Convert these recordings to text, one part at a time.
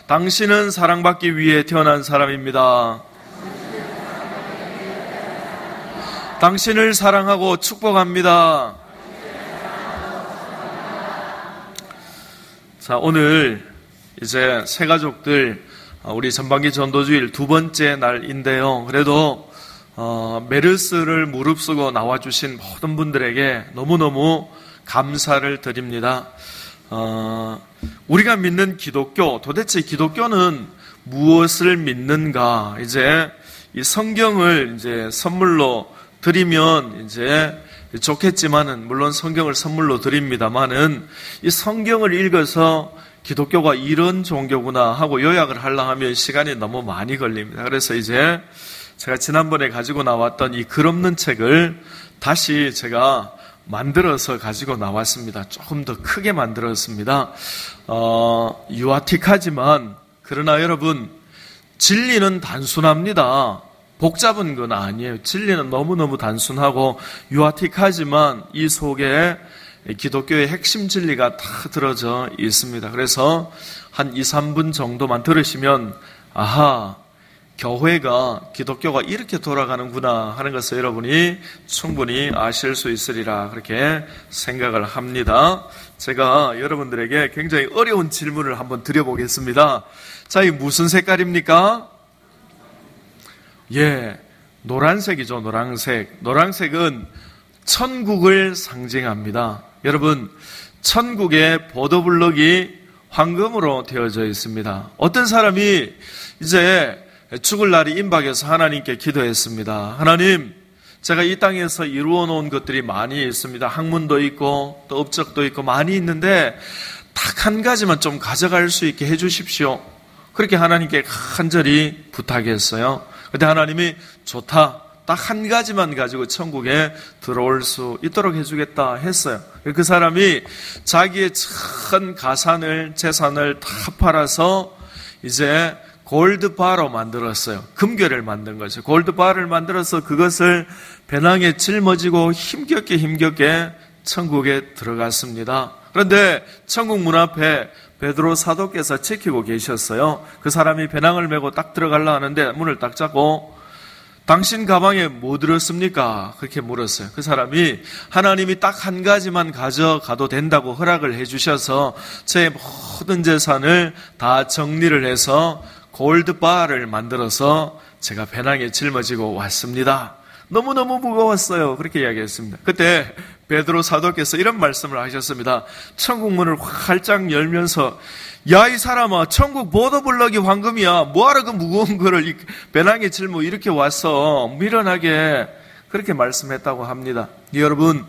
당신은 사랑받기 위해 태어난 사람입니다. 당신을 사랑하고 축복합니다. 자, 오늘 이제 새가족들 우리 전반기 전도주일 두 번째 날인데요. 그래도 메르스를 무릅쓰고 나와주신 모든 분들에게 너무너무 감사를 드립니다. 우리가 믿는 기독교, 도대체 기독교는 무엇을 믿는가? 이제 이 성경을 이제 선물로 드리면 이제 좋겠지만은, 물론 성경을 선물로 드립니다만은, 이 성경을 읽어서 기독교가 이런 종교구나 하고 요약을 하려 하면 시간이 너무 많이 걸립니다. 그래서 이제 제가 지난번에 가지고 나왔던 이 글 없는 책을 다시 제가 만들어서 가지고 나왔습니다. 조금 더 크게 만들었습니다. 유아틱하지만, 그러나 여러분, 진리는 단순합니다. 복잡한 건 아니에요. 진리는 너무너무 단순하고 유아틱하지만 이 속에 기독교의 핵심 진리가 다 들어져 있습니다. 그래서 한 2, 3분 정도만 들으시면 아하, 교회가, 기독교가 이렇게 돌아가는구나 하는 것을 여러분이 충분히 아실 수 있으리라 그렇게 생각을 합니다. 제가 여러분들에게 굉장히 어려운 질문을 한번 드려보겠습니다. 자, 이 무슨 색깔입니까? 예, 노란색이죠. 노란색. 노란색은 천국을 상징합니다. 여러분, 천국의 보도블럭이 황금으로 되어져 있습니다. 어떤 사람이 이제 죽을 날이 임박해서 하나님께 기도했습니다. 하나님, 제가 이 땅에서 이루어 놓은 것들이 많이 있습니다. 학문도 있고 또 업적도 있고 많이 있는데 딱 한 가지만 좀 가져갈 수 있게 해주십시오. 그렇게 하나님께 간절히 부탁했어요. 그런데 하나님이 좋다, 딱 한 가지만 가지고 천국에 들어올 수 있도록 해주겠다 했어요. 그 사람이 자기의 전 가산을, 재산을 다 팔아서 이제 골드바로 만들었어요. 금괴를 만든 거죠. 골드바를 만들어서 그것을 배낭에 짊어지고 힘겹게 천국에 들어갔습니다. 그런데 천국 문 앞에 베드로 사도께서 지키고 계셨어요. 그 사람이 배낭을 메고 딱 들어가려 하는데 문을 딱 잡고 당신 가방에 뭐 들었습니까? 그렇게 물었어요. 그 사람이 하나님이 딱 한 가지만 가져가도 된다고 허락을 해주셔서 제 모든 재산을 다 정리를 해서 골드바를 만들어서 제가 배낭에 짊어지고 왔습니다. 너무너무 무거웠어요. 그렇게 이야기했습니다. 그때 베드로 사도께서 이런 말씀을 하셨습니다. 천국 문을 활짝 열면서 야, 이 사람아, 천국 보도블럭이 황금이야. 뭐하러 그 무거운 거를 배낭에 짊어 이렇게 와서 미련하게, 그렇게 말씀했다고 합니다. 여러분,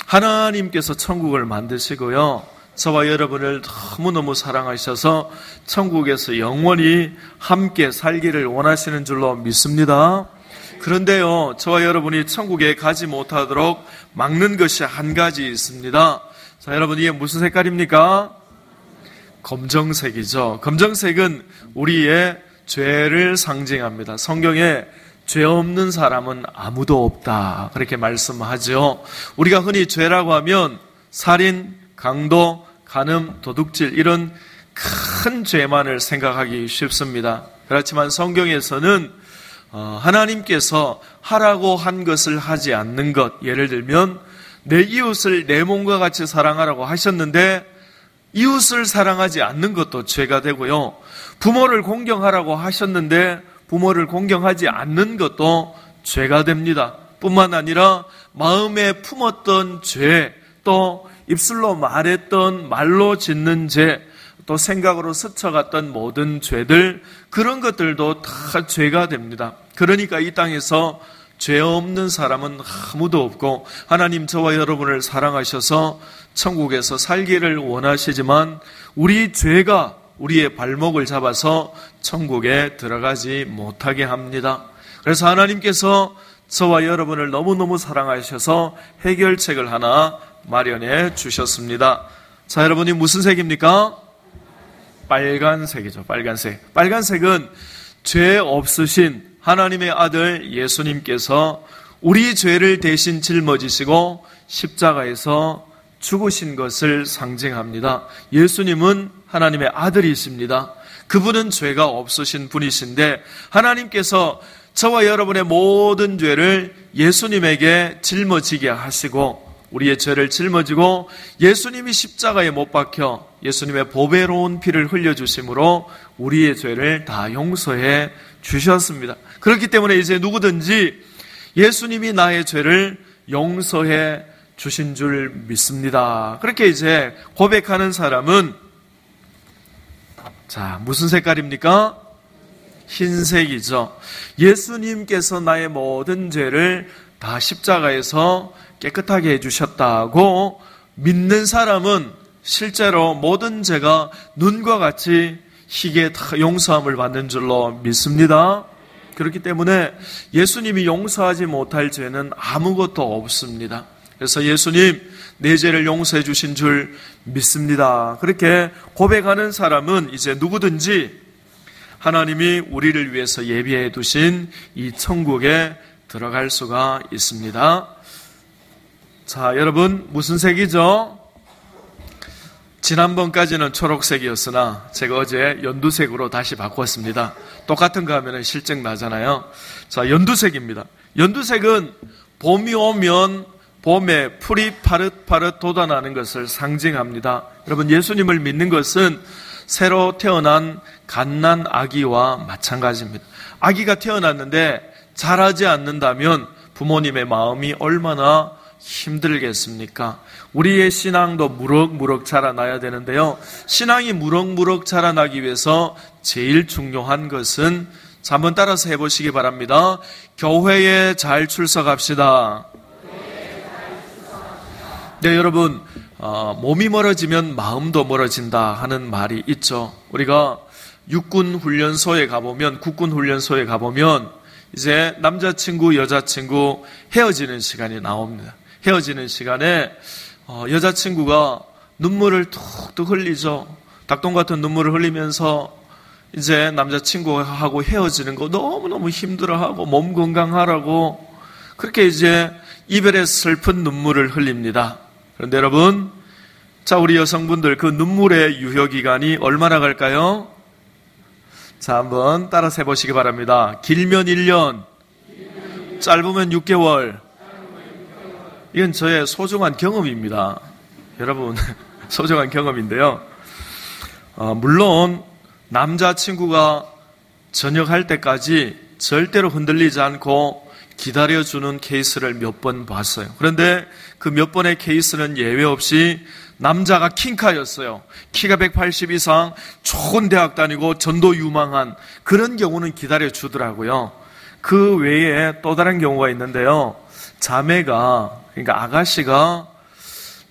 하나님께서 천국을 만드시고요, 저와 여러분을 너무너무 사랑하셔서 천국에서 영원히 함께 살기를 원하시는 줄로 믿습니다. 그런데요, 저와 여러분이 천국에 가지 못하도록 막는 것이 한 가지 있습니다. 자, 여러분, 이게 무슨 색깔입니까? 검정색이죠. 검정색은 우리의 죄를 상징합니다. 성경에 죄 없는 사람은 아무도 없다, 그렇게 말씀하죠. 우리가 흔히 죄라고 하면 살인, 강도, 간음, 도둑질, 이런 큰 죄만을 생각하기 쉽습니다. 그렇지만 성경에서는 하나님께서 하라고 한 것을 하지 않는 것, 예를 들면 내 이웃을 내 몸과 같이 사랑하라고 하셨는데 이웃을 사랑하지 않는 것도 죄가 되고요, 부모를 공경하라고 하셨는데 부모를 공경하지 않는 것도 죄가 됩니다. 뿐만 아니라 마음에 품었던 죄, 또 입술로 말했던, 말로 짓는 죄, 또 생각으로 스쳐갔던 모든 죄들, 그런 것들도 다 죄가 됩니다. 그러니까 이 땅에서 죄 없는 사람은 아무도 없고, 하나님 저와 여러분을 사랑하셔서 천국에서 살기를 원하시지만 우리 죄가 우리의 발목을 잡아서 천국에 들어가지 못하게 합니다. 그래서 하나님께서 저와 여러분을 너무너무 사랑하셔서 해결책을 하나 마련해 주셨습니다. 자, 여러분이 무슨 색입니까? 빨간색이죠. 빨간색. 빨간색은 죄 없으신 하나님의 아들 예수님께서 우리 죄를 대신 짊어지시고 십자가에서 죽으신 것을 상징합니다. 예수님은 하나님의 아들이십니다. 그분은 죄가 없으신 분이신데 하나님께서 저와 여러분의 모든 죄를 예수님에게 짊어지게 하시고 우리의 죄를 짊어지고 예수님이 십자가에 못 박혀 예수님의 보배로운 피를 흘려주심으로 우리의 죄를 다 용서해 주셨습니다. 그렇기 때문에 이제 누구든지 예수님이 나의 죄를 용서해 주신 줄 믿습니다. 그렇게 이제 고백하는 사람은 자, 무슨 색깔입니까? 흰색이죠. 예수님께서 나의 모든 죄를 다 십자가에서 깨끗하게 해주셨다고 믿는 사람은 실제로 모든 죄가 눈과 같이 희게 다 용서함을 받는 줄로 믿습니다. 그렇기 때문에 예수님이 용서하지 못할 죄는 아무것도 없습니다. 그래서 예수님 내 죄를 용서해 주신 줄 믿습니다. 그렇게 고백하는 사람은 이제 누구든지 하나님이 우리를 위해서 예비해 두신 이 천국에 들어갈 수가 있습니다. 자, 여러분 무슨 색이죠? 지난번까지는 초록색이었으나 제가 어제 연두색으로 다시 바꿨습니다. 똑같은 거 하면 실증 나잖아요. 자, 연두색입니다. 연두색은 봄이 오면 봄에 풀이 파릇파릇 돋아나는 것을 상징합니다. 여러분 예수님을 믿는 것은 새로 태어난 갓난 아기와 마찬가지입니다. 아기가 태어났는데 자라지 않는다면 부모님의 마음이 얼마나 힘들겠습니까? 우리의 신앙도 무럭무럭 자라나야 되는데요. 신앙이 무럭무럭 자라나기 위해서 제일 중요한 것은 자, 한번 따라서 해보시기 바랍니다. 교회에 잘 출석합시다. 네, 여러분 몸이 멀어지면 마음도 멀어진다 하는 말이 있죠. 우리가 육군 훈련소에 가보면 국군 훈련소에 가보면 이제 남자친구 여자친구 헤어지는 시간이 나옵니다. 헤어지는 시간에 여자친구가 눈물을 툭툭 흘리죠. 닭똥 같은 눈물을 흘리면서 이제 남자친구하고 헤어지는 거 너무너무 힘들어하고 몸 건강하라고 그렇게 이제 이별의 슬픈 눈물을 흘립니다. 그런데 여러분, 자, 우리 여성분들 그 눈물의 유효기간이 얼마나 갈까요? 자, 한번 따라서 해보시기 바랍니다. 길면 1년, 짧으면 6개월. 이건 저의 소중한 경험입니다. 여러분, 소중한 경험인데요. 물론 남자친구가 전역할 때까지 절대로 흔들리지 않고 기다려주는 케이스를 몇 번 봤어요. 그런데 그 몇 번의 케이스는 예외 없이 남자가 킹카였어요. 키가 180 이상, 좋은 대학 다니고 전도 유망한 그런 경우는 기다려주더라고요. 그 외에 또 다른 경우가 있는데요. 자매가, 그러니까 아가씨가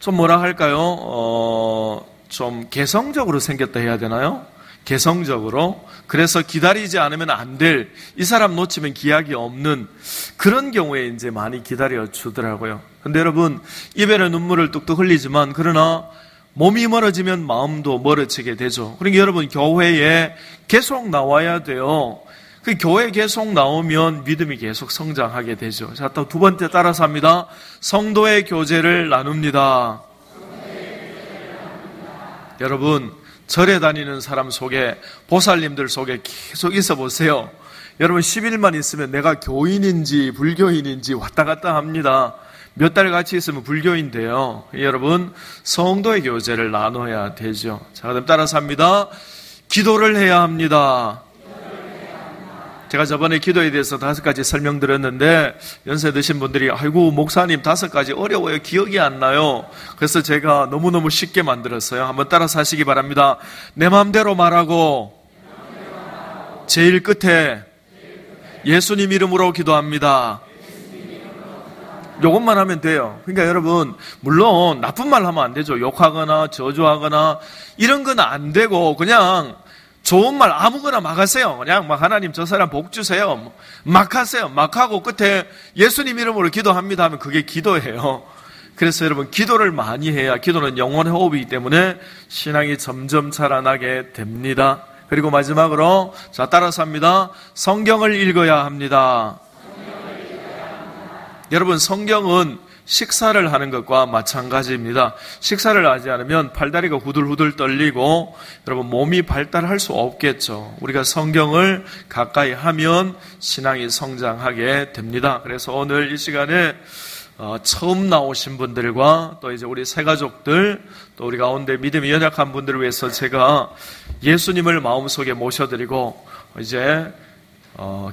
좀 뭐라 할까요? 좀 개성적으로 생겼다 해야 되나요? 개성적으로. 그래서 기다리지 않으면 안 될, 이 사람 놓치면 기약이 없는 그런 경우에 이제 많이 기다려 주더라고요. 근데 여러분, 이별의 눈물을 뚝뚝 흘리지만 그러나 몸이 멀어지면 마음도 멀어지게 되죠. 그러니까 여러분, 교회에 계속 나와야 돼요. 그 교회 계속 나오면 믿음이 계속 성장하게 되죠. 자, 또 두 번째 따라서 합니다. 성도의 교제를 나눕니다. 여러분, 절에 다니는 사람 속에, 보살님들 속에 계속 있어 보세요. 여러분 10일만 있으면 내가 교인인지 불교인인지 왔다 갔다 합니다. 몇 달 같이 있으면 불교인 돼요. 여러분 성도의 교제를 나눠야 되죠. 자, 그럼 따라서 합니다. 기도를 해야 합니다. 제가 저번에 기도에 대해서 5가지 설명드렸는데 연세 드신 분들이 아이고 목사님 5가지 어려워요. 기억이 안 나요. 그래서 제가 너무너무 쉽게 만들었어요. 한번 따라서 하시기 바랍니다. 내 마음대로 말하고 제일 끝에 예수님 이름으로 기도합니다. 요것만 하면 돼요. 그러니까 여러분 물론 나쁜 말 하면 안 되죠. 욕하거나 저주하거나 이런 건 안 되고 그냥 좋은 말 아무거나 막 하세요. 그냥 막 하나님 저 사람 복 주세요. 막 하세요. 막 하고 끝에 예수님 이름으로 기도합니다 하면 그게 기도예요. 그래서 여러분 기도를 많이 해야 기도는 영혼의 호흡이기 때문에 신앙이 점점 자라나게 됩니다. 그리고 마지막으로 자 따라서 합니다. 성경을 읽어야 합니다. 여러분 성경은 식사를 하는 것과 마찬가지입니다. 식사를 하지 않으면 팔다리가 후들후들 떨리고 여러분 몸이 발달할 수 없겠죠. 우리가 성경을 가까이 하면 신앙이 성장하게 됩니다. 그래서 오늘 이 시간에 처음 나오신 분들과 또 이제 우리 새가족들 또 우리 가운데 믿음이 연약한 분들을 위해서 제가 예수님을 마음속에 모셔드리고 이제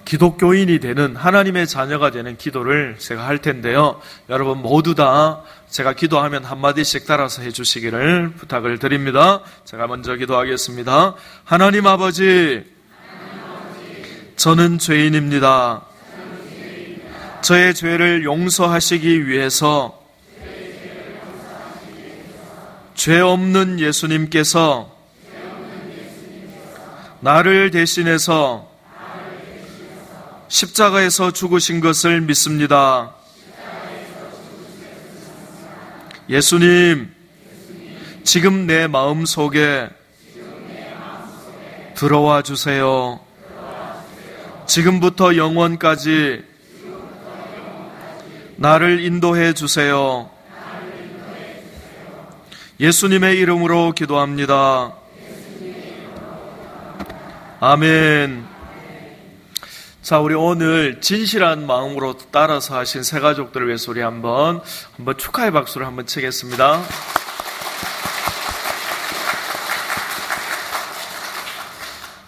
기독교인이 되는 하나님의 자녀가 되는 기도를 제가 할 텐데요. 여러분 모두 다 제가 기도하면 한마디씩 따라서 해주시기를 부탁을 드립니다. 제가 먼저 기도하겠습니다. 하나님 아버지, 저는 죄인입니다. 저의 죄를 용서하시기 위해서 죄 없는 예수님께서 나를 대신해서 십자가에서 죽으신 것을 믿습니다. 예수님, 지금 내 마음속에 들어와 주세요. 지금부터 영원까지 나를 인도해 주세요. 예수님의 이름으로 기도합니다. 아멘. 자, 우리 오늘 진실한 마음으로 따라서 하신 새가족들을 위해서 우리 한번 축하의 박수를 한번 치겠습니다.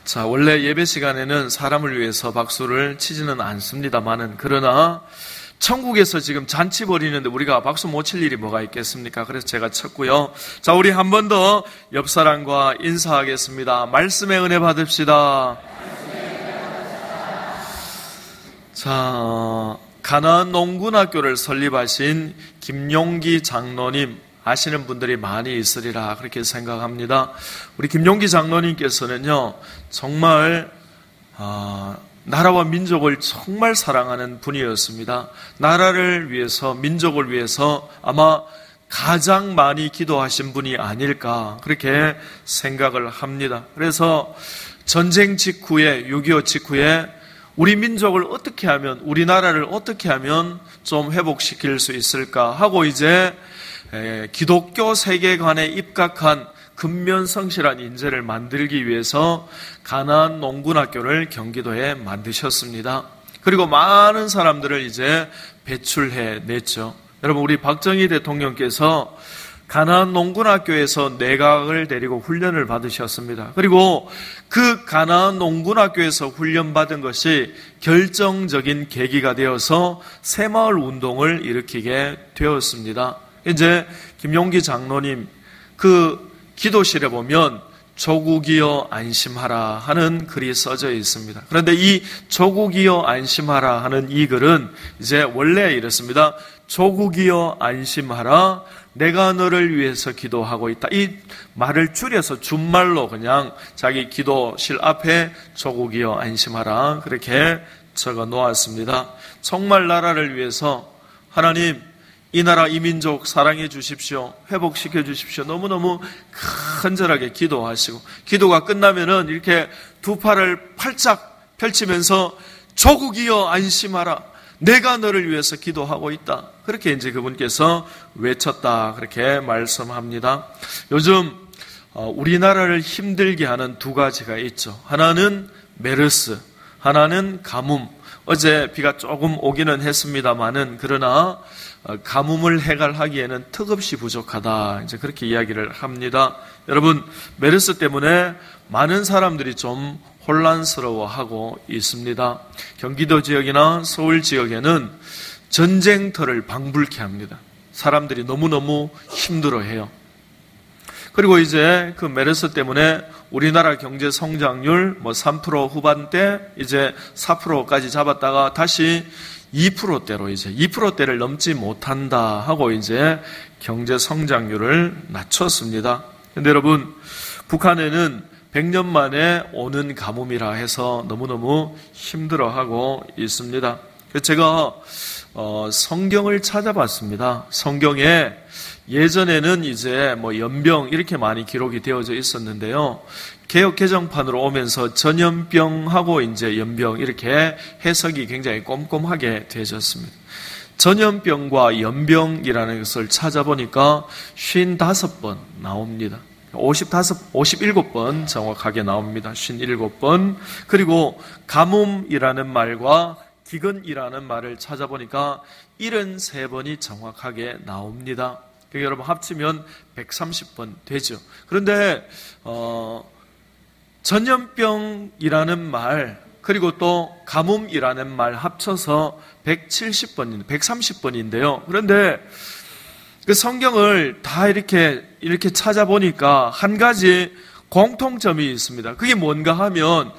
자, 원래 예배 시간에는 사람을 위해서 박수를 치지는 않습니다만은 그러나 천국에서 지금 잔치 벌이는데 우리가 박수 못 칠 일이 뭐가 있겠습니까? 그래서 제가 쳤고요. 자, 우리 한 번 더 옆 사람과 인사하겠습니다. 말씀의 은혜 받읍시다. 자, 가나안 농군학교를 설립하신 김용기 장로님 아시는 분들이 많이 있으리라 그렇게 생각합니다. 우리 김용기 장로님께서는요 정말 나라와 민족을 정말 사랑하는 분이었습니다. 나라를 위해서, 민족을 위해서 아마 가장 많이 기도하신 분이 아닐까 그렇게 생각을 합니다. 그래서 전쟁 직후에 6.25 직후에 우리 민족을 어떻게 하면, 우리나라를 어떻게 하면 좀 회복시킬 수 있을까 하고 이제 기독교 세계관에 입각한 근면성실한 인재를 만들기 위해서 가나안 농군학교를 경기도에 만드셨습니다. 그리고 많은 사람들을 이제 배출해 냈죠. 여러분, 우리 박정희 대통령께서 가나안 농군학교에서 내각을 데리고 훈련을 받으셨습니다. 그리고 그 가나안 농군학교에서 훈련받은 것이 결정적인 계기가 되어서 새마을 운동을 일으키게 되었습니다. 이제 김용기 장로님 그 기도실에 보면 조국이여 안심하라 하는 글이 써져 있습니다. 그런데 이 조국이여 안심하라 하는 이 글은 이제 원래 이렇습니다. 조국이여 안심하라, 내가 너를 위해서 기도하고 있다. 이 말을 줄여서 준말로 그냥 자기 기도실 앞에 조국이여 안심하라 그렇게 적어 놓았습니다. 정말 나라를 위해서 하나님 이 나라 이 민족 사랑해 주십시오. 회복시켜 주십시오. 너무너무 간절하게 기도하시고 기도가 끝나면은 이렇게 두 팔을 팔짝 펼치면서 조국이여 안심하라. 내가 너를 위해서 기도하고 있다. 그렇게 이제 그분께서 외쳤다. 그렇게 말씀합니다. 요즘 우리나라를 힘들게 하는 두 가지가 있죠. 하나는 메르스, 하나는 가뭄. 어제 비가 조금 오기는 했습니다만은 그러나 가뭄을 해결하기에는 턱없이 부족하다. 이제 그렇게 이야기를 합니다. 여러분, 메르스 때문에 많은 사람들이 좀 혼란스러워하고 있습니다. 경기도 지역이나 서울 지역에는 전쟁터를 방불케 합니다. 사람들이 너무너무 힘들어해요. 그리고 이제 그 메르스 때문에 우리나라 경제 성장률 3% 후반대 이제 4%까지 잡았다가 다시 2%대로 이제 2%대를 넘지 못한다 하고 이제 경제 성장률을 낮췄습니다. 근데 여러분, 북한에는 100년 만에 오는 가뭄이라 해서 너무너무 힘들어하고 있습니다. 제가 성경을 찾아봤습니다. 성경에 예전에는 이제 연병 이렇게 많이 기록이 되어져 있었는데요. 개역 개정판으로 오면서 전염병하고 이제 연병 이렇게 해석이 굉장히 꼼꼼하게 되어졌습니다. 전염병과 연병이라는 것을 찾아보니까 55번 나옵니다. 57번 정확하게 나옵니다. 57번. 그리고 가뭄이라는 말과 기근이라는 말을 찾아보니까 73번이 정확하게 나옵니다. 그러니까 여러분 합치면 130번 되죠. 그런데 전염병이라는 말 그리고 또 가뭄이라는 말 합쳐서 130번인데요. 그런데 그 성경을 다 이렇게 찾아보니까 한 가지 공통점이 있습니다. 그게 뭔가 하면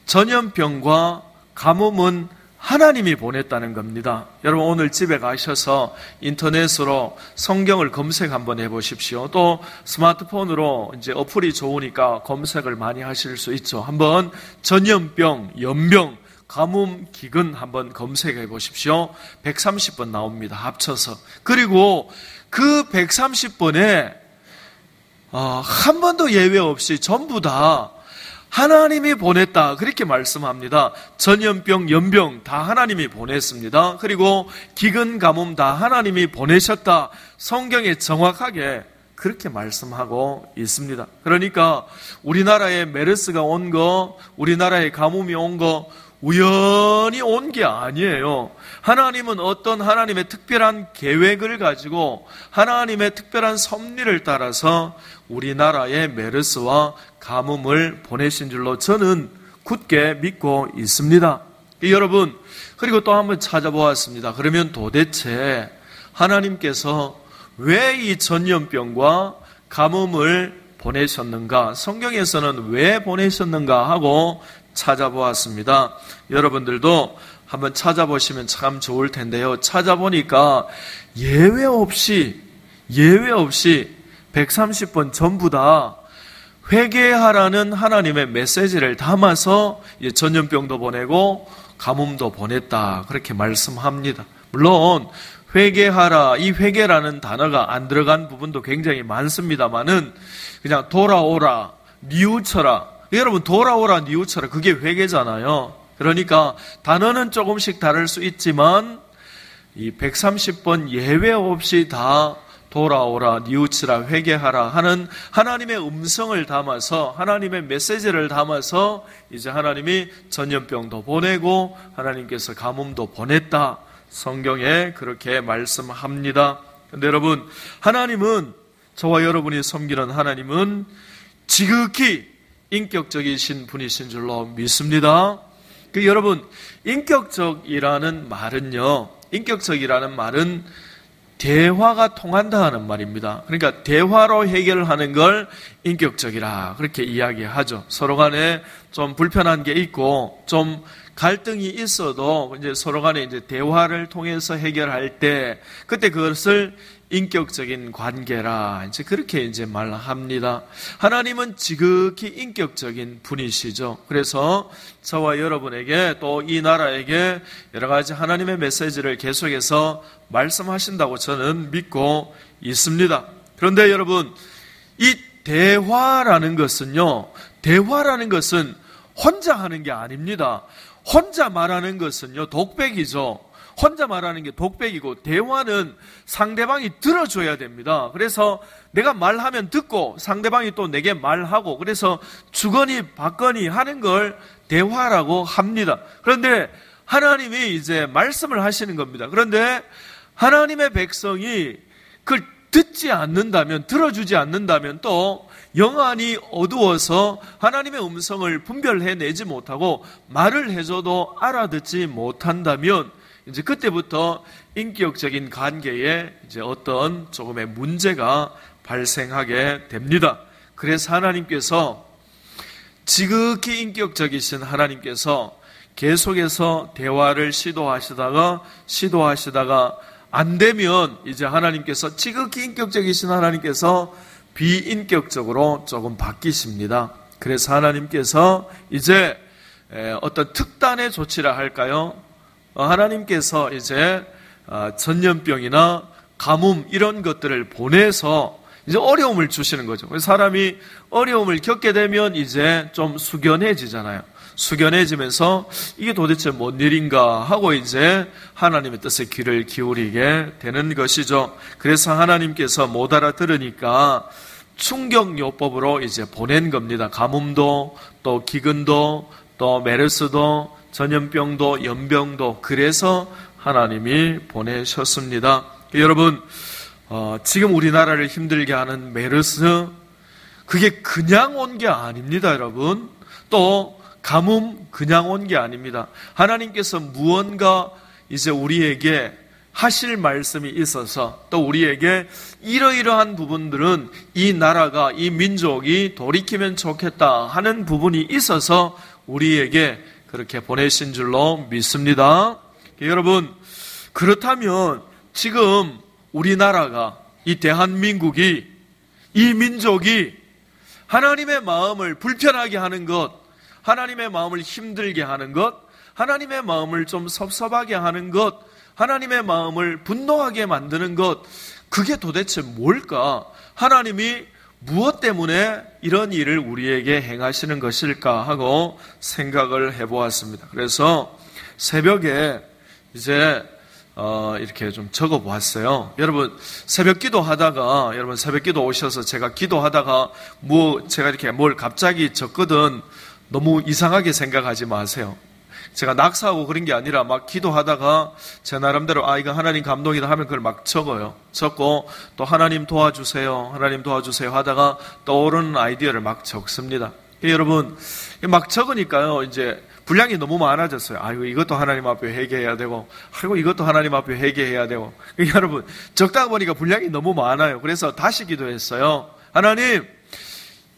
전염병과 가뭄은 하나님이 보냈다는 겁니다. 여러분 오늘 집에 가셔서 인터넷으로 성경을 검색 한번 해보십시오. 또 스마트폰으로 이제 어플이 좋으니까 검색을 많이 하실 수 있죠. 한번 전염병, 연병, 가뭄, 기근 한번 검색해 보십시오. 130번 나옵니다. 합쳐서. 그리고 그 130번에 한 번도 예외 없이 전부 다 하나님이 보냈다 그렇게 말씀합니다. 전염병, 연병 다 하나님이 보냈습니다. 그리고 기근, 가뭄 다 하나님이 보내셨다. 성경에 정확하게 그렇게 말씀하고 있습니다. 그러니까 우리나라에 메르스가 온 거, 우리나라에 가뭄이 온 거 우연히 온 게 아니에요. 하나님은 어떤 하나님의 특별한 계획을 가지고 하나님의 특별한 섭리를 따라서 우리나라에 메르스와 가뭄을 보내신 줄로 저는 굳게 믿고 있습니다. 여러분, 그리고 또 한번 찾아보았습니다. 그러면 도대체 하나님께서 왜 이 전염병과 가뭄을 보내셨는가? 성경에서는 왜 보내셨는가 하고 찾아보았습니다. 여러분들도 한번 찾아보시면 참 좋을 텐데요. 찾아보니까 예외 없이 130번 전부 다 회개하라는 하나님의 메시지를 담아서 전염병도 보내고 가뭄도 보냈다. 그렇게 말씀합니다. 물론 회개하라, 이 회개라는 단어가 안 들어간 부분도 굉장히 많습니다만은 그냥 돌아오라, 뉘우쳐라. 여러분 돌아오라, 뉘우쳐라 그게 회개잖아요. 그러니까 단어는 조금씩 다를 수 있지만 이 130번 예외 없이 다 돌아오라, 뉘우치라, 회개하라 하는 하나님의 음성을 담아서 하나님의 메시지를 담아서 이제 하나님이 전염병도 보내고 하나님께서 가뭄도 보냈다. 성경에 그렇게 말씀합니다. 그런데 여러분, 하나님은 저와 여러분이 섬기는 하나님은 지극히 인격적이신 분이신 줄로 믿습니다. 여러분, 인격적이라는 말은 대화가 통한다 하는 말입니다. 그러니까 대화로 해결하는 걸 인격적이라 그렇게 이야기하죠. 서로 간에 좀 불편한 게 있고 좀 갈등이 있어도 이제 서로 간에 이제 대화를 통해서 해결할 때 그때 그것을 인격적인 관계라 이제 그렇게 이제 말합니다. 하나님은 지극히 인격적인 분이시죠. 그래서 저와 여러분에게 또 이 나라에게 여러 가지 하나님의 메시지를 계속해서 말씀하신다고 저는 믿고 있습니다. 그런데 여러분, 이 대화라는 것은 혼자 하는 게 아닙니다. 혼자 말하는 것은요, 독백이죠. 혼자 말하는 게 독백이고 대화는 상대방이 들어줘야 됩니다. 그래서 내가 말하면 듣고 상대방이 또 내게 말하고 그래서 주거니 받거니 하는 걸 대화라고 합니다. 그런데 하나님이 이제 말씀을 하시는 겁니다. 그런데 하나님의 백성이 그걸 듣지 않는다면, 들어주지 않는다면 또 영안이 어두워서 하나님의 음성을 분별해내지 못하고 말을 해줘도 알아듣지 못한다면 이제 그때부터 인격적인 관계에 이제 어떤 조금의 문제가 발생하게 됩니다. 그래서 하나님께서 지극히 인격적이신 하나님께서 계속해서 대화를 시도하시다가 안 되면 이제 하나님께서 지극히 인격적이신 하나님께서 비인격적으로 조금 바뀌십니다. 그래서 하나님께서 이제 어떤 특단의 조치라 할까요? 하나님께서 이제 전염병이나 가뭄 이런 것들을 보내서 이제 어려움을 주시는 거죠. 그래서 사람이 어려움을 겪게 되면 이제 좀 숙연해지잖아요. 숙연해지면서 이게 도대체 뭔 일인가 하고 이제 하나님의 뜻에 귀를 기울이게 되는 것이죠. 그래서 하나님께서 못 알아들으니까 충격요법으로 이제 보낸 겁니다. 가뭄도, 또 기근도, 또 메르스도, 전염병도, 연병도. 그래서 하나님이 보내셨습니다. 여러분, 지금 우리나라를 힘들게 하는 메르스, 그게 그냥 온 게 아닙니다, 여러분. 또 가뭄 그냥 온 게 아닙니다. 하나님께서 무언가 이제 우리에게 하실 말씀이 있어서, 또 우리에게 이러이러한 부분들은 이 나라가, 이 민족이 돌이키면 좋겠다 하는 부분이 있어서 우리에게 그렇게 보내신 줄로 믿습니다. 여러분, 그렇다면 지금 우리나라가, 이 대한민국이, 이 민족이 하나님의 마음을 불편하게 하는 것, 하나님의 마음을 힘들게 하는 것, 하나님의 마음을 좀 섭섭하게 하는 것, 하나님의 마음을 분노하게 만드는 것, 그게 도대체 뭘까? 하나님이 무엇 때문에 이런 일을 우리에게 행하시는 것일까 하고 생각을 해보았습니다. 그래서 새벽에 이제 이렇게 좀 적어 보았어요. 여러분, 새벽 기도 하다가, 여러분 새벽 기도 오셔서 제가 기도하다가 제가 이렇게 뭘 갑자기 적거든 너무 이상하게 생각하지 마세요. 제가 낙사하고 그런 게 아니라 막 기도하다가 제 나름대로 이거 하나님 감동이다 하면 그걸 막 적어요. 적고 또 하나님 도와주세요, 하나님 도와주세요 하다가 떠오르는 아이디어를 막 적습니다. 여러분, 막 적으니까요, 이제 분량이 너무 많아졌어요. 아이고, 이것도 하나님 앞에 회개해야 되고, 아이고, 이것도 하나님 앞에 회개해야 되고. 여러분, 적다 보니까 분량이 너무 많아요. 그래서 다시 기도했어요. 하나님,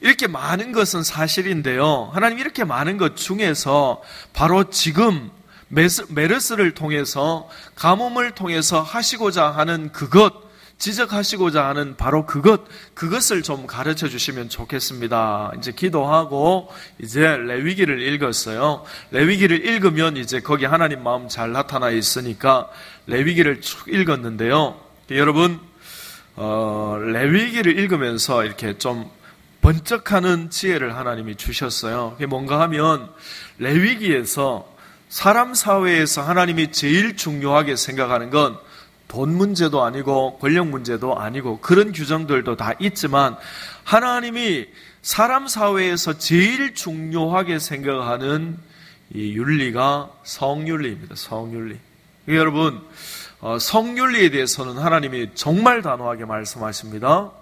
이렇게 많은 것은 사실인데요, 하나님 이렇게 많은 것 중에서 바로 지금 메르스를 통해서, 가뭄을 통해서 하시고자 하는 그것, 지적하시고자 하는 바로 그것을 좀 가르쳐 주시면 좋겠습니다. 이제 기도하고 이제 레위기를 읽었어요. 레위기를 읽으면 이제 거기 하나님 마음 잘 나타나 있으니까 레위기를 쭉 읽었는데요. 여러분, 레위기를 읽으면서 이렇게 좀 번쩍하는 지혜를 하나님이 주셨어요. 그게 뭔가 하면 레위기에서 사람 사회에서 하나님이 제일 중요하게 생각하는 건 돈 문제도 아니고 권력 문제도 아니고 그런 규정들도 다 있지만 하나님이 사람 사회에서 제일 중요하게 생각하는 이 윤리가 성윤리입니다. 성윤리. 여러분, 성윤리에 대해서는 하나님이 정말 단호하게 말씀하십니다.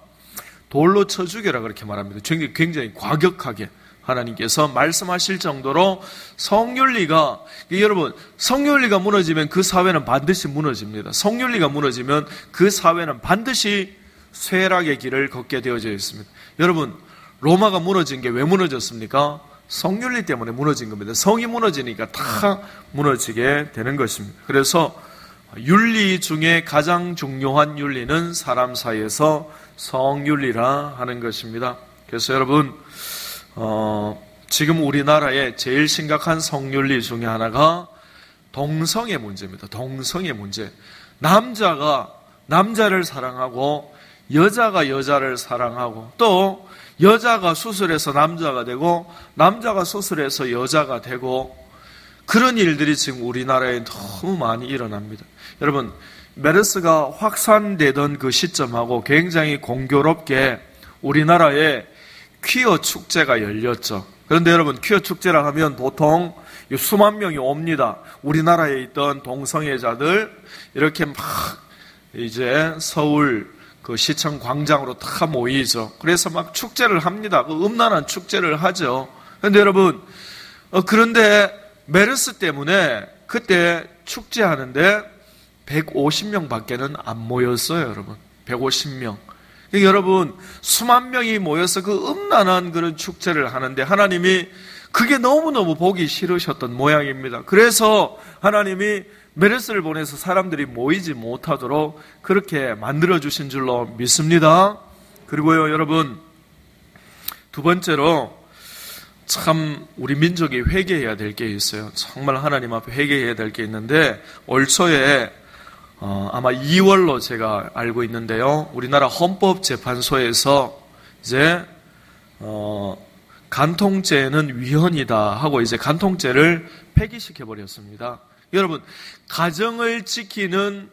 돌로 쳐 죽여라 그렇게 말합니다. 굉장히 과격하게 하나님께서 말씀하실 정도로 성윤리가, 여러분, 성윤리가 무너지면 그 사회는 반드시 무너집니다. 성윤리가 무너지면 그 사회는 반드시 쇠락의 길을 걷게 되어져 있습니다. 여러분, 로마가 무너진 게 왜 무너졌습니까? 성윤리 때문에 무너진 겁니다. 성이 무너지니까 다 무너지게 되는 것입니다. 그래서 윤리 중에 가장 중요한 윤리는 사람 사이에서 성윤리라 하는 것입니다. 그래서 여러분, 지금 우리나라의 제일 심각한 성윤리 중에 하나가 동성애 문제입니다. 동성애 문제. 남자가 남자를 사랑하고 여자가 여자를 사랑하고 또 여자가 수술해서 남자가 되고 남자가 수술해서 여자가 되고 그런 일들이 지금 우리나라에 너무 많이 일어납니다. 여러분, 메르스가 확산되던 그 시점하고 굉장히 공교롭게 우리나라에 퀴어 축제가 열렸죠. 그런데 여러분, 퀴어 축제라 하면 보통 수만 명이 옵니다. 우리나라에 있던 동성애자들 이렇게 막 이제 서울 그 시청 광장으로 다 모이죠. 그래서 막 축제를 합니다. 그 음란한 축제를 하죠. 그런데 여러분, 그런데 메르스 때문에 그때 축제하는데 150명 밖에는 안 모였어요, 여러분. 150명. 여러분, 수만 명이 모여서 그 음란한 그런 축제를 하는데 하나님이 그게 너무너무 보기 싫으셨던 모양입니다. 그래서 하나님이 메르스를 보내서 사람들이 모이지 못하도록 그렇게 만들어주신 줄로 믿습니다. 그리고요, 여러분, 두 번째로 참 우리 민족이 회개해야 될 게 있어요. 정말 하나님 앞에 회개해야 될 게 있는데 올 초에 아마 2월로 제가 알고 있는데요. 우리나라 헌법재판소에서 이제 간통죄는 위헌이다 하고 이제 간통죄를 폐기시켜 버렸습니다. 여러분, 가정을 지키는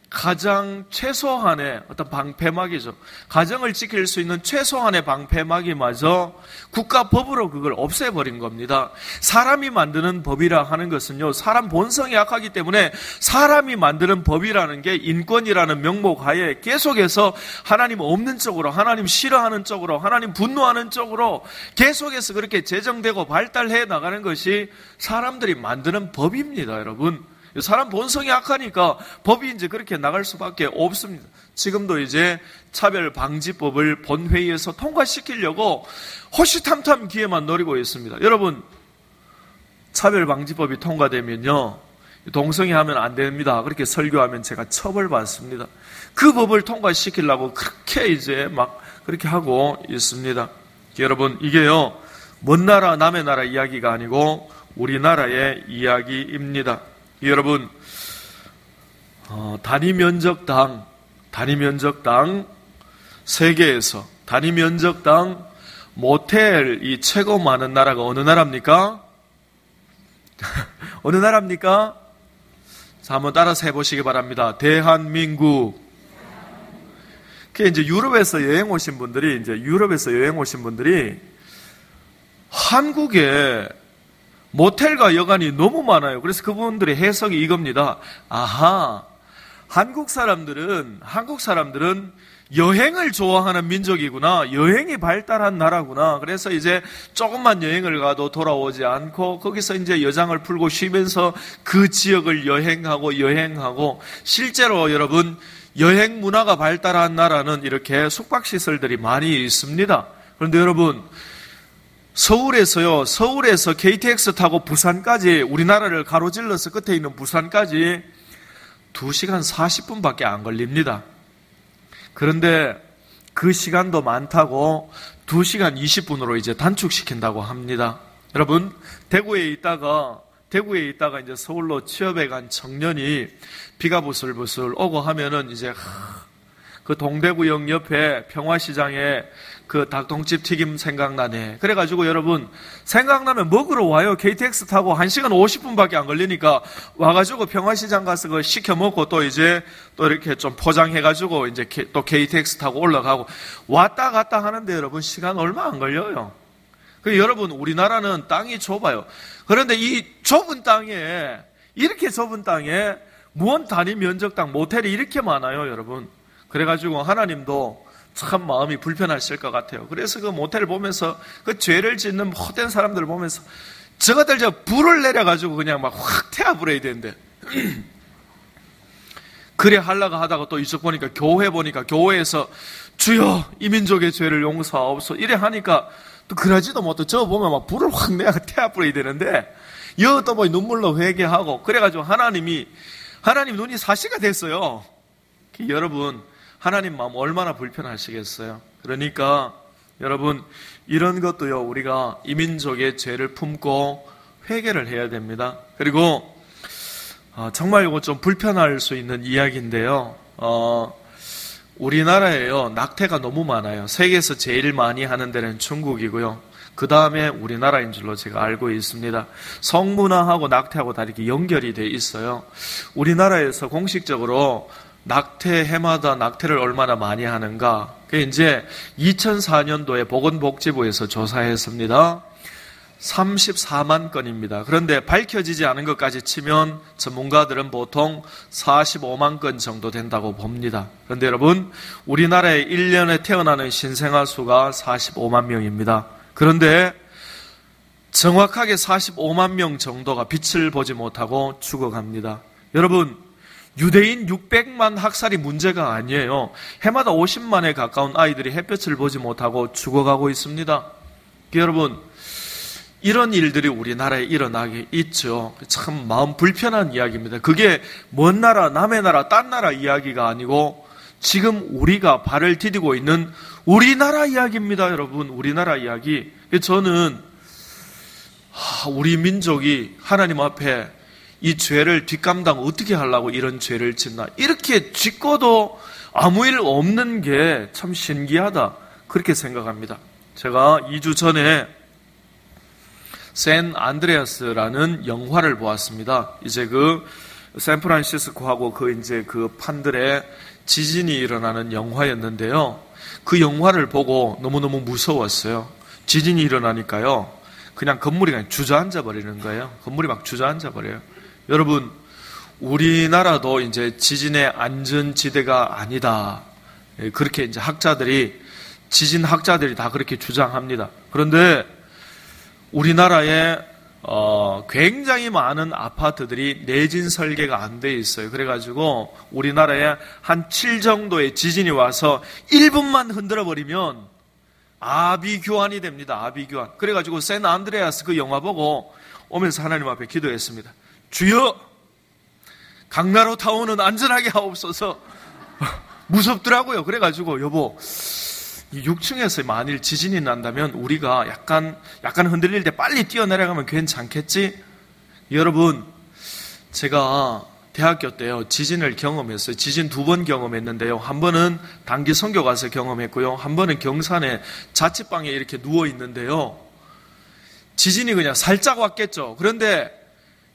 가장 최소한의 어떤 방패막이죠. 가정을 지킬 수 있는 최소한의 방패막이마저 국가법으로 그걸 없애버린 겁니다. 사람이 만드는 법이라 하는 것은요, 사람 본성이 약하기 때문에 사람이 만드는 법이라는 게 인권이라는 명목 하에 계속해서 하나님 없는 쪽으로, 하나님 싫어하는 쪽으로, 하나님 분노하는 쪽으로 계속해서 그렇게 제정되고 발달해 나가는 것이 사람들이 만드는 법입니다, 여러분. 사람 본성이 약하니까 법이 이제 그렇게 나갈 수밖에 없습니다. 지금도 이제 차별방지법을 본회의에서 통과시키려고 호시탐탐 기회만 노리고 있습니다. 여러분, 차별방지법이 통과되면요, 동성애 하면 안 됩니다. 그렇게 설교하면 제가 처벌받습니다. 그 법을 통과시키려고 그렇게 이제 막 그렇게 하고 있습니다. 여러분, 이게요, 먼 나라 남의 나라 이야기가 아니고 우리나라의 이야기입니다. 여러분, 단위 면적당 세계에서 단위 면적당 모텔이 최고 많은 나라가 어느 나라입니까? 어느 나라입니까? 자, 한번 따라서 해보시기 바랍니다. 대한민국. 그게 이제 유럽에서 여행 오신 분들이 한국에 모텔과 여관이 너무 많아요. 그래서 그분들의 해석이 이겁니다. 아하, 한국 사람들은 여행을 좋아하는 민족이구나. 여행이 발달한 나라구나. 그래서 이제 조금만 여행을 가도 돌아오지 않고 거기서 이제 여장을 풀고 쉬면서 그 지역을 여행하고 실제로 여러분, 여행 문화가 발달한 나라는 이렇게 숙박시설들이 많이 있습니다. 그런데 여러분, 서울에서 KTX 타고 부산까지, 우리나라를 가로질러서 끝에 있는 부산까지 2시간 40분밖에 안 걸립니다. 그런데 그 시간도 많다고 2시간 20분으로 이제 단축시킨다고 합니다. 여러분, 대구에 있다가 이제 서울로 취업해 간 청년이 비가 부슬부슬 오고 하면은 이제 그 동대구역 옆에 평화시장에 그 닭똥집 튀김 생각나네. 그래가지고 여러분, 생각나면 먹으러 와요. KTX 타고 1시간 50분밖에 안 걸리니까 와가지고 평화시장 가서 그거 시켜 먹고 또 이렇게 좀 포장해가지고 이제 또 KTX 타고 올라가고 왔다 갔다 하는데 여러분, 시간 얼마 안 걸려요. 여러분, 우리나라는 땅이 좁아요. 그런데 이 이렇게 좁은 땅에 무언 단위 면적당 모텔이 이렇게 많아요, 여러분. 그래가지고 하나님도 참 마음이 불편하실 것 같아요. 그래서 그 모텔을 보면서 그 죄를 짓는 헛된 사람들을 보면서 저것들 불을 내려가지고 그냥 막 확 태워버려야 되는데 그래 하려고 하다가 또 이쪽 보니까 교회에서 주여 이 민족의 죄를 용서하옵소서 이래 하니까 또 그러지도 못해. 저 보면 막 불을 확 내가 태워버려야 되는데 여또 뭐 눈물로 회개하고 그래가지고 하나님 눈이 사시가 됐어요. 여러분, 하나님 마음 얼마나 불편하시겠어요. 그러니까 여러분, 이런 것도요, 우리가 이민족의 죄를 품고 회개를 해야 됩니다. 그리고 정말 이거 좀 불편할 수 있는 이야기인데요. 우리나라에요, 낙태가 너무 많아요. 세계에서 제일 많이 하는 데는 중국이고요. 그 다음에 우리나라인 줄로 제가 알고 있습니다. 성문화하고 낙태하고 다 이렇게 연결이 돼 있어요. 우리나라에서 공식적으로 낙태 해마다 낙태를 얼마나 많이 하는가? 그게 이제 2004년도에 보건복지부에서 조사했습니다. 34만 건입니다. 그런데 밝혀지지 않은 것까지 치면 전문가들은 보통 45만 건 정도 된다고 봅니다. 그런데 여러분, 우리나라에 1년에 태어나는 신생아 수가 45만 명입니다. 그런데 정확하게 45만 명 정도가 빛을 보지 못하고 죽어갑니다. 여러분, 유대인 600만 학살이 문제가 아니에요. 해마다 50만에 가까운 아이들이 햇볕을 보지 못하고 죽어가고 있습니다. 여러분, 이런 일들이 우리나라에 일어나게 있죠. 참 마음 불편한 이야기입니다. 그게 먼 나라, 남의 나라, 딴 나라 이야기가 아니고 지금 우리가 발을 디디고 있는 우리나라 이야기입니다, 여러분. 우리나라 이야기. 저는 우리 민족이 하나님 앞에 이 죄를 뒷감당 어떻게 하려고 이런 죄를 짓나. 이렇게 짓고도 아무 일 없는 게 참 신기하다. 그렇게 생각합니다. 제가 2주 전에 샌 안드레아스라는 영화를 보았습니다. 이제 그 샌프란시스코하고 그 판들에 지진이 일어나는 영화였는데요. 그 영화를 보고 너무너무 무서웠어요. 지진이 일어나니까요. 그냥 건물이 그냥 주저앉아 버리는 거예요. 건물이 막 주저앉아 버려요. 여러분, 우리나라도 이제 지진의 안전지대가 아니다. 그렇게 이제 지진 학자들이 다 그렇게 주장합니다. 그런데 우리나라에 굉장히 많은 아파트들이 내진 설계가 안 돼 있어요. 그래가지고 우리나라에 한 7 정도의 지진이 와서 1분만 흔들어 버리면 아비규환이 됩니다. 아비규환. 그래가지고 샌 안드레아스 그 영화 보고 오면서 하나님 앞에 기도했습니다. 주여, 강나루 타운은 안전하게 하옵소서. 무섭더라고요. 그래가지고 여보, 6층에서 만일 지진이 난다면 우리가 약간 흔들릴 때 빨리 뛰어내려가면 괜찮겠지? 여러분, 제가 대학교 때요, 지진을 경험했어요. 지진 2번 경험했는데요. 한 번은 단기 선교 가서 경험했고요. 한 번은 경산에 자취방에 이렇게 누워 있는데요. 지진이 그냥 살짝 왔겠죠. 그런데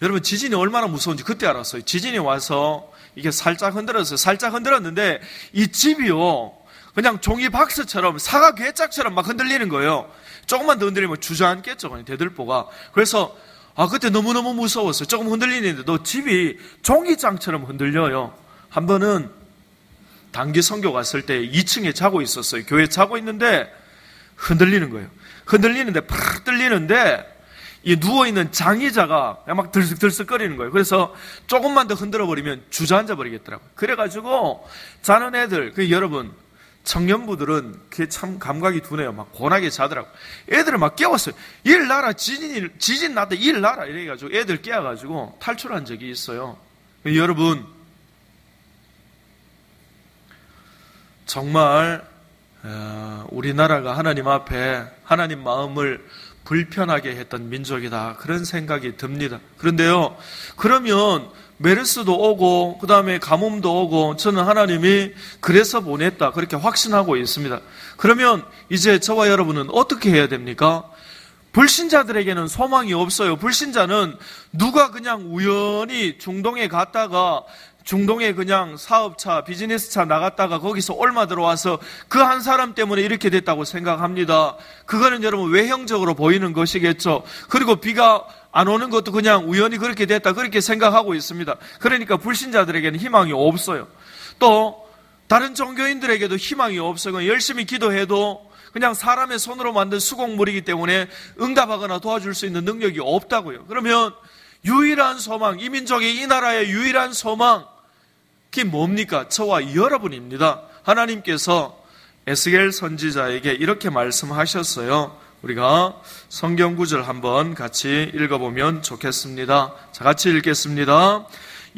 여러분, 지진이 얼마나 무서운지 그때 알았어요. 지진이 와서 이게 살짝 흔들었는데 이 집이요, 그냥 종이 박스처럼 사과 괴짝처럼 막 흔들리는 거예요. 조금만 더 흔들리면 주저앉겠죠, 그냥 대들보가. 그래서 그때 너무너무 무서웠어요. 조금 흔들리는데도 집이 종이장처럼 흔들려요. 한 번은 단기 선교 갔을 때 2층에 자고 있었어요. 교회에 자고 있는데 흔들리는 거예요. 흔들리는데 팍 들리는데 이 누워있는 장의자가 막 들썩들썩거리는 거예요. 그래서 조금만 더 흔들어버리면 주저앉아 버리겠더라고요. 그래가지고 자는 애들, 여러분, 청년부들은 그게 참 감각이 둔해요. 막 고나게 자더라고. 애들을 막 깨웠어요. 일나라, 지진 났다, 일나라. 이래가지고 애들 깨워가지고 탈출한 적이 있어요. 여러분, 정말 우리나라가 하나님 앞에 하나님 마음을 불편하게 했던 민족이다. 그런 생각이 듭니다. 그런데요, 그러면 메르스도 오고 그 다음에 가뭄도 오고 저는 하나님이 그래서 보냈다, 그렇게 확신하고 있습니다. 그러면 이제 저와 여러분은 어떻게 해야 됩니까? 불신자들에게는 소망이 없어요. 불신자는 누가 그냥 우연히 중동에 갔다가 중동에 그냥 사업차, 비즈니스차 나갔다가 거기서 얼마 들어와서 그 한 사람 때문에 이렇게 됐다고 생각합니다. 그거는 여러분 외형적으로 보이는 것이겠죠. 그리고 비가 안 오는 것도 그냥 우연히 그렇게 됐다, 그렇게 생각하고 있습니다. 그러니까 불신자들에게는 희망이 없어요. 또 다른 종교인들에게도 희망이 없어요. 열심히 기도해도 그냥 사람의 손으로 만든 수공물이기 때문에 응답하거나 도와줄 수 있는 능력이 없다고요. 그러면 유일한 소망, 이 민족의 이 나라의 유일한 소망, 그게 뭡니까? 저와 여러분입니다. 하나님께서 에스겔 선지자에게 이렇게 말씀하셨어요. 우리가 성경 구절 한번 같이 읽어보면 좋겠습니다. 자, 같이 읽겠습니다.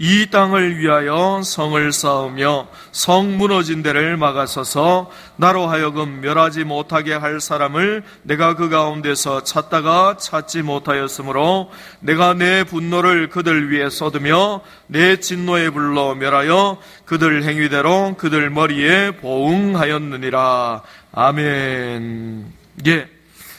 이 땅을 위하여 성을 쌓으며 성 무너진 데를 막아서서 나로 하여금 멸하지 못하게 할 사람을 내가 그 가운데서 찾다가 찾지 못하였으므로 내가 내 분노를 그들 위에 쏟으며 내 진노의 불로 멸하여 그들 행위대로 그들 머리에 보응하였느니라. 아멘. 예.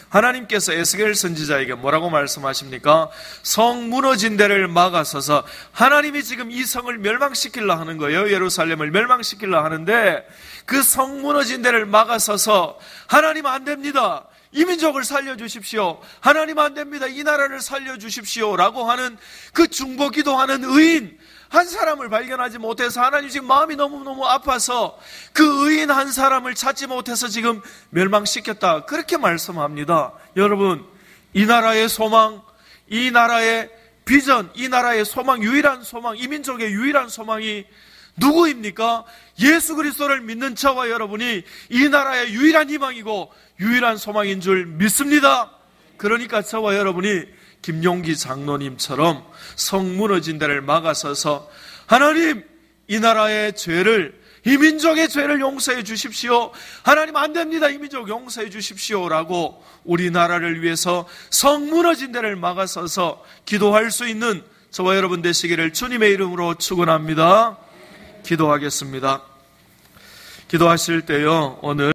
하나님께서 에스겔 선지자에게 뭐라고 말씀하십니까? 성 무너진 데를 막아서서, 하나님이 지금 이 성을 멸망시키려 하는 거예요. 예루살렘을 멸망시키려 하는데 그 성 무너진 데를 막아서서 하나님 안 됩니다, 이 민족을 살려주십시오, 하나님 안 됩니다, 이 나라를 살려주십시오 라고 하는 그 중보 기도하는 의인 한 사람을 발견하지 못해서 하나님 지금 마음이 너무너무 아파서 그 의인 한 사람을 찾지 못해서 지금 멸망시켰다, 그렇게 말씀합니다. 여러분, 이 나라의 소망, 이 나라의 비전, 이 나라의 소망, 유일한 소망, 이 민족의 유일한 소망이 누구입니까? 예수 그리스도를 믿는 저와 여러분이 이 나라의 유일한 희망이고 유일한 소망인 줄 믿습니다. 그러니까 저와 여러분이 김용기 장로님처럼 성 무너진 데를 막아서서 하나님, 이 나라의 죄를, 이 민족의 죄를 용서해 주십시오, 하나님 안 됩니다, 이 민족 용서해 주십시오 라고 우리나라를 위해서 성 무너진 데를 막아서서 기도할 수 있는 저와 여러분 되시기를 주님의 이름으로 축원합니다. 기도하겠습니다. 기도하실 때요, 오늘